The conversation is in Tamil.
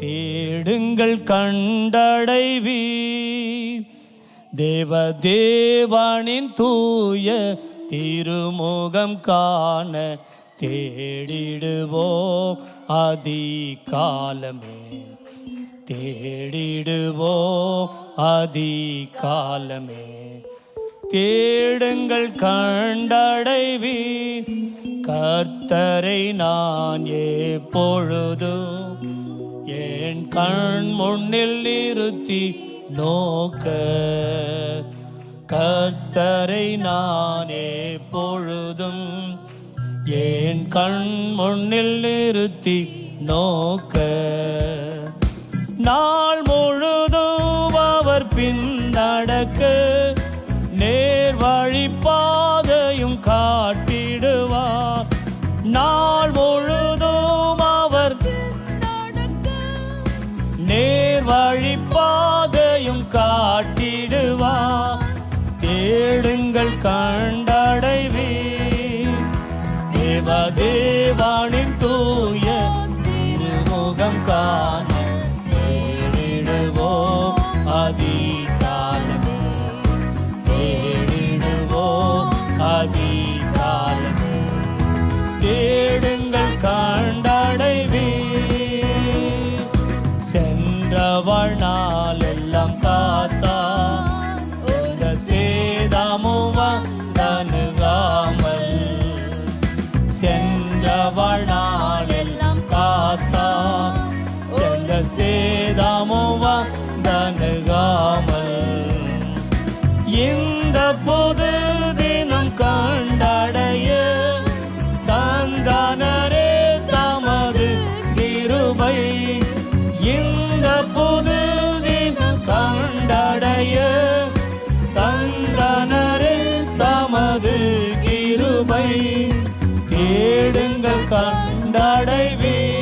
தேடுங்கள் கண்டடைவீர். தேவதேவனின் தூய திருமுகம் காண தேடிடுவோம் அதிகாலமே. தேடிடுவோம் அதிகாலமே. தேடுங்கள் கண்டடைவீர். கர்த்தரை நான் எப்பொழுதும் என் கண் முன்னில் நிறுத்தி நோக்க. கர்த்தரை நான் எப்பொழுதும் என் கண் முன்னில் நிறுத்தி நோக்க. நாள் முழுதும் அவர் பின் நடக்க நேர் வழி பாதையும் காட்டிடுவார். நாள் முழுதும் அவர் நேர் வழி பாதையும் காட்டிடுவார். தேடுங்கள் கண்டடைவீர். தேவதேவனின் தூய திருமுகம் காண தேடிடுவோம் அதிகாலமே. தேடிடுவோம் அதிகாலமே. தேடுங்கள் கண்டடைவீர். சென்றவள் நாள் எல்லாம் காத்தா எந்த சேதமும் வந்தணுகாமல். சென்றவள் நாள் எல்லாம் காத்தா எந்த சேதமும் வந்தணுகாமல். இந்த புது தினம் கண்டடைய தந்தனரே தமது கிருபை. இந்த புது தினம் கண்டடைய தந்தனரே தமது கிருபை. தேடுங்கள் கண்டடைவீர்.